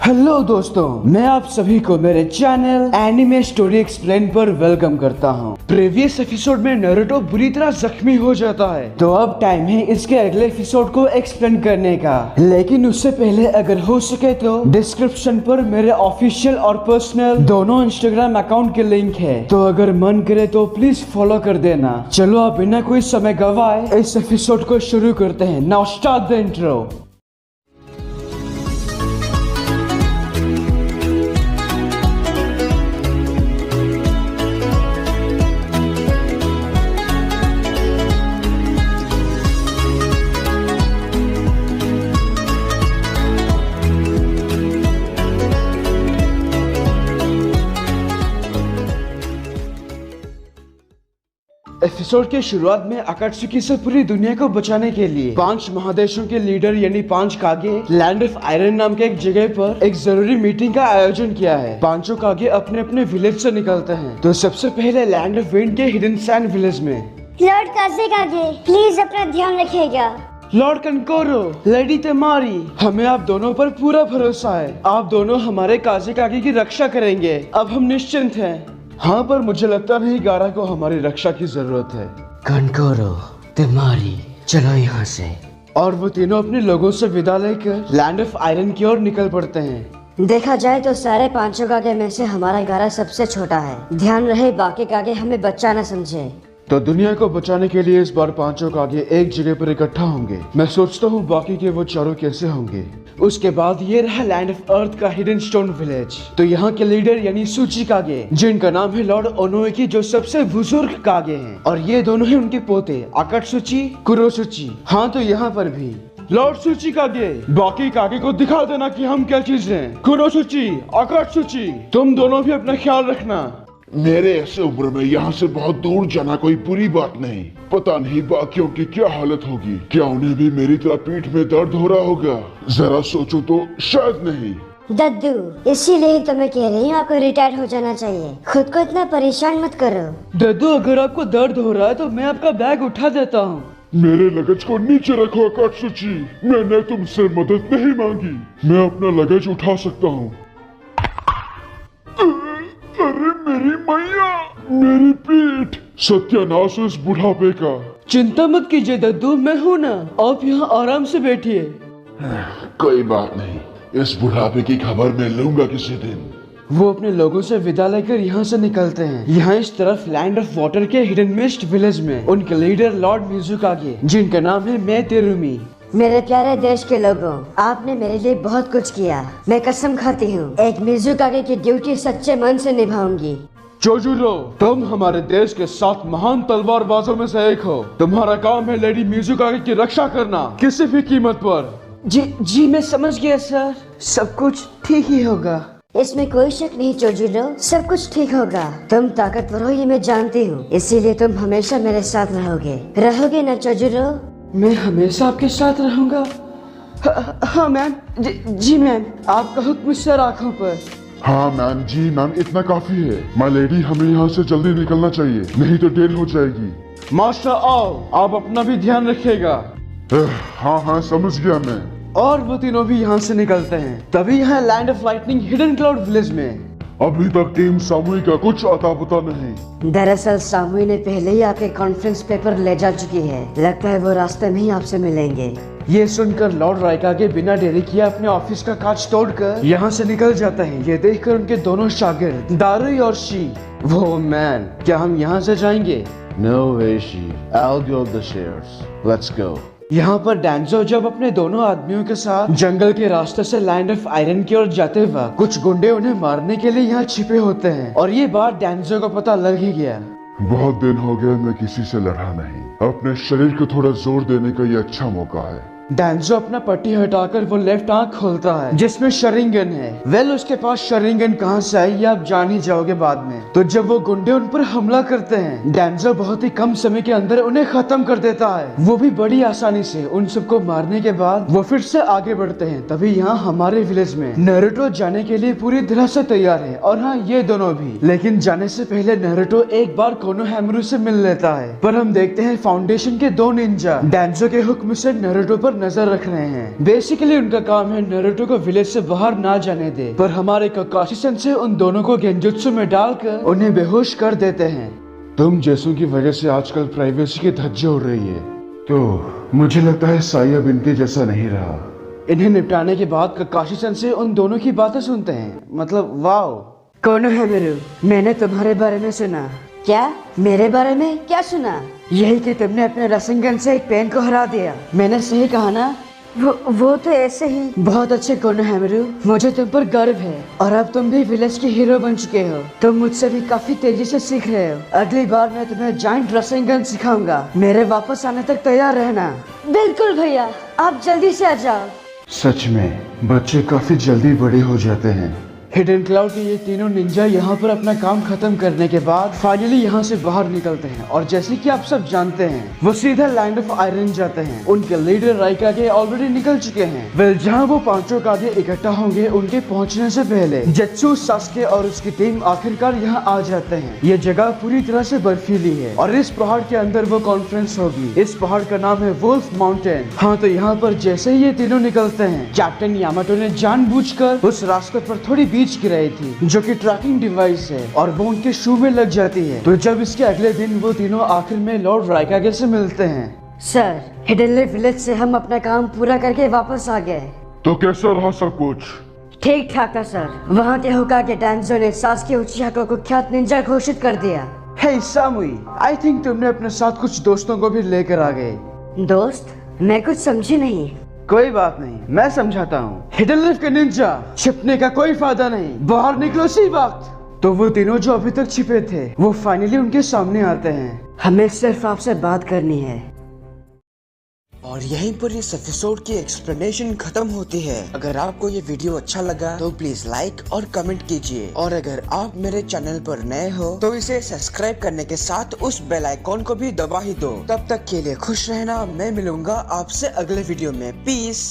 Hello दोस्तों, मैं आप सभी को मेरे चैनल एनिमे स्टोरी एक्सप्लेन पर वेलकम करता हूँ। प्रीवियस एपिसोड में नारुतो बुरी तरह जख्मी हो जाता है, तो अब टाइम है इसके अगले एपिसोड को एक्सप्लेन करने का। लेकिन उससे पहले अगर हो सके तो डिस्क्रिप्शन पर मेरे ऑफिशियल और पर्सनल दोनों इंस्टाग्राम अकाउंट के लिंक है, तो अगर मन करे तो प्लीज फॉलो कर देना। चलो अब बिना कोई समय गवाए इस एपिसोड को शुरू करते हैं। Now start the intro. Episode के शुरुआत में अकात्सुकी से पूरी दुनिया को बचाने के लिए 5 महादेशों के लीडर यानी 5 कागे लैंड ऑफ आयरन नाम के एक जगह पर एक जरूरी मीटिंग का आयोजन किया है। 5 कागे अपने अपने विलेज से निकलते हैं। तो सबसे पहले लैंड ऑफ विंड के हिडन सैंड विलेज में लॉर्ड काज़ेकागे प्लीज अपना ध्यान रखिएगा। लॉर्ड कनकोरो, लेडी तेमारी, हमें आप दोनों पर पूरा भरोसा है। आप दोनों हमारे काज़ेकागे की रक्षा करेंगे। अब हम निश्चिंत हैं। हाँ, पर मुझे लगता नहीं गारा को हमारी रक्षा की जरूरत है। कनकोरो, तेमारी, चलो यहाँ से। और वो तीनों अपने लोगों से विदा लेकर लैंड ऑफ आयरन की ओर निकल पड़ते हैं। देखा जाए तो सारे 5 कागे में से हमारा गारा सबसे छोटा है। ध्यान रहे बाकी कागे हमें बच्चा न समझे। तो दुनिया को बचाने के लिए इस बार 5 कागे एक जगह पर इकट्ठा होंगे। मैं सोचता हूँ बाकी के वो चारों कैसे होंगे। उसके बाद ये रहा लैंड ऑफ अर्थ का हिडन स्टोन विलेज। तो यहाँ के लीडर यानी सूची कागे, जिनका नाम है लॉर्ड ओनोएकी, जो सबसे बुजुर्ग कागे हैं। और ये दोनों ही उनके पोते अकात्सुची, कुरोसुची। हाँ, तो यहाँ पर भी लॉर्ड सूची कागे, बाकी कागे को दिखा देना कि हम क्या चीज हैं। कुरोसुची, अकात्सुची, तुम दोनों भी अपना ख्याल रखना। मेरे ऐसे उम्र में यहाँ से बहुत दूर जाना कोई बुरी बात नहीं। पता नहीं बाकियों की क्या हालत होगी। क्या उन्हें भी मेरी तरह पीठ में दर्द हो रहा होगा? जरा सोचो तो शायद नहीं। दद्दू, इसीलिए तो मैं कह रही हूँ आपको रिटायर हो जाना चाहिए। खुद को इतना परेशान मत करो। दद्दू, अगर आपको दर्द हो रहा है तो मैं आपका बैग उठा देता हूँ। मेरे लगेज को नीचे रखो अकात्सुची, मैंने तुमसे मदद नहीं मांगी। मैं अपना लगेज उठा सकता हूँ। अरे मेरी मैया, मेरी पीठ, सत्यानाश इस बुढ़ापे का। चिंता मत कीजिए दद्दू, मैं हूँ ना। आप यहाँ आराम से बैठिए। कोई बात नहीं, इस बुढ़ापे की खबर मैं लूंगा किसी दिन। वो अपने लोगों से विदा लेकर यहाँ से निकलते हैं। यहाँ इस तरफ लैंड ऑफ वाटर के हिडन मिस्ट विलेज में उनके लीडर लॉर्ड मिजुकागे, जिनका नाम है मैं तेरुमी। मेरे प्यारे देश के लोगों, आपने मेरे लिए बहुत कुछ किया। मैं कसम खाती हूँ एक मिजुकागे की ड्यूटी सच्चे मन से निभाऊंगी। चोजुरो, तुम हमारे देश के 7 महान तलवारबाजों में से एक हो। तुम्हारा काम है लेडी मिजुकागे की रक्षा करना, किसी भी कीमत पर। जी मैं समझ गया सर, सब कुछ ठीक ही होगा। इसमें कोई शक नहीं चोजुरो, सब कुछ ठीक होगा। तुम ताकतवर हो ये मैं जानती हूँ, इसीलिए तुम हमेशा मेरे साथ रहोगे ना चोजुरो? मैं हमेशा आपके साथ रहूंगा। हाँ मैम, जी मैम, आपका हुक्म सर आँखों पर। हाँ मैम, जी मैम, इतना काफी है। माय लेडी, हमें यहाँ से जल्दी निकलना चाहिए, नहीं तो देर हो जाएगी। मास्टर आओ, आप अपना भी ध्यान रखिएगा। हाँ, समझ गया मैं। और वो तीनों भी यहाँ से निकलते हैं। तभी यहाँ land of lightning hidden cloud village में अभी तक टीम सामुई का कुछ अता पता नहीं। दरअसल सामुई ने पहले ही आपके कॉन्फ्रेंस पेपर ले जा चुकी है। लगता है वो रास्ते में ही आपसे मिलेंगे। ये सुनकर लॉर्ड राइकागे बिना देरी किए अपने ऑफिस का कांच तोड़कर यहाँ से निकल जाता है। ये देखकर उनके दोनों शागिर्द दारुई और शी, वो मैन, क्या हम यहाँ से जाएंगे? No way, Shi. I'll go the shares. Let's go. यहाँ पर डैंजो जब अपने दोनों आदमियों के साथ जंगल के रास्ते से लैंड ऑफ आयरन की ओर जाते हुए कुछ गुंडे उन्हें मारने के लिए यहाँ छिपे होते हैं। और ये बात डैंजो को पता लग ही गया। बहुत दिन हो गया मैं किसी से लड़ा नहीं। अपने शरीर को थोड़ा जोर देने का ये अच्छा मौका है। डैंजो अपना पट्टी हटाकर वो लेफ्ट आंख खोलता है जिसमें शरिंगन है। वेल, उसके पास शरिंगन कहाँ से आई ये आप जान ही जाओगे बाद में। तो जब वो गुंडे उन पर हमला करते हैं, डैंजो बहुत ही कम समय के अंदर उन्हें खत्म कर देता है, वो भी बड़ी आसानी से। उन सबको मारने के बाद वो फिर से आगे बढ़ते हैं। तभी यहाँ हमारे विलेज में नारुतो जाने के लिए पूरी तरह से तैयार है, और हाँ, ये दोनों भी। लेकिन जाने से पहले नारुतो एक बार कोनोहामारु से मिल लेता है। पर हम देखते हैं फाउंडेशन के 2 निंजा डैंजो के हुक्म से नारुतो पर नजर रख रहे हैं। बेसिकली उनका काम है नारुतो को विलेज से बाहर ना जाने दे, पर हमारे काकाशी सेंसे उन दोनों को गेंजुत्सु में डालकर उन्हें बेहोश कर देते हैं। तुम जैसों की वजह से आजकल प्राइवेसी की धज्जियां उड़ रही है, तो मुझे लगता है साई अब इनके जैसा नहीं रहा। इन्हें निपटाने के बाद काकाशी सेंसे उन दोनों की बातें सुनते हैं। मतलब वाओ। कोनोहामारु, मैंने तुम्हारे बारे में सुना। क्या? मेरे बारे में क्या सुना? यही कि तुमने अपने रसंगन से एक पेन को हरा दिया। मैंने सही कहा ना? वो तो ऐसे ही। बहुत अच्छे कोनोहामारु, मुझे तुम पर गर्व है। और अब तुम भी विलेज के हीरो बन चुके हो। तुम मुझसे भी काफी तेजी से सीख रहे हो। अगली बार मैं तुम्हें जायंट रसंगन सिखाऊंगा। मेरे वापस आने तक तैयार रहना। बिल्कुल भैया, आप जल्दी से आ जाओ। सच में बच्चे काफी जल्दी बड़े हो जाते हैं। हिडन क्लाउड के ये तीनों निंजा यहाँ पर अपना काम खत्म करने के बाद फाइनली यहाँ से बाहर निकलते हैं, और जैसे कि आप सब जानते हैं वो सीधा लैंड ऑफ आयरन जाते हैं। उनके लीडर राइकागे ऑलरेडी निकल चुके हैं। वेल, जहाँ वो पांचों कागे इकट्ठा होंगे उनके पहुँचने से पहले जेत्सु, सास्के और उसकी टीम आखिरकार यहाँ आ जाते हैं। ये जगह पूरी तरह से बर्फीली है और इस पहाड़ के अंदर वो कॉन्फ्रेंस होगी। इस पहाड़ का नाम है वुल्फ माउंटेन। हाँ, तो यहाँ पर जैसे ही ये तीनों निकलते हैं, कैप्टन यामाटो ने जानबूझकर उस रास्ते पर थोड़ी बीच गिराई थी, जो कि ट्रैकिंग डिवाइस है, और वो उनके शू में लग जाती है। तो जब इसके अगले दिन वो तीनों आखिर में लॉर्ड राइकागे से मिलते हैं। सर, हिडन लीफ विलेज से हम अपना काम पूरा करके वापस आ गए। तो कैसा रहा सब कुछ? ठीक ठाक था सर। वहाँ के होकागे डांजो ने सास्के उचिहा को कुख्यात निंजा घोषित कर दिया। हे सामुई, आई थिंक तुमने अपने साथ कुछ दोस्तों को भी लेकर आ गए। दोस्त? मैं कुछ समझी नहीं। कोई बात नहीं, मैं समझाता हूँ। हिडन लीफ के निंजा, छिपने का कोई फायदा नहीं, बाहर निकलो इसी वक्त। तो वो तीनों जो अभी तक छिपे थे वो फाइनली उनके सामने आते हैं। हमें सिर्फ आपसे बात करनी है। और यहीं पर इस एपिसोड की एक्सप्लेनेशन खत्म होती है। अगर आपको ये वीडियो अच्छा लगा तो प्लीज लाइक और कमेंट कीजिए, और अगर आप मेरे चैनल पर नए हो तो इसे सब्सक्राइब करने के साथ उस बेल आइकॉन को भी दबा ही दो। तब तक के लिए खुश रहना। मैं मिलूंगा आपसे अगले वीडियो में। पीस।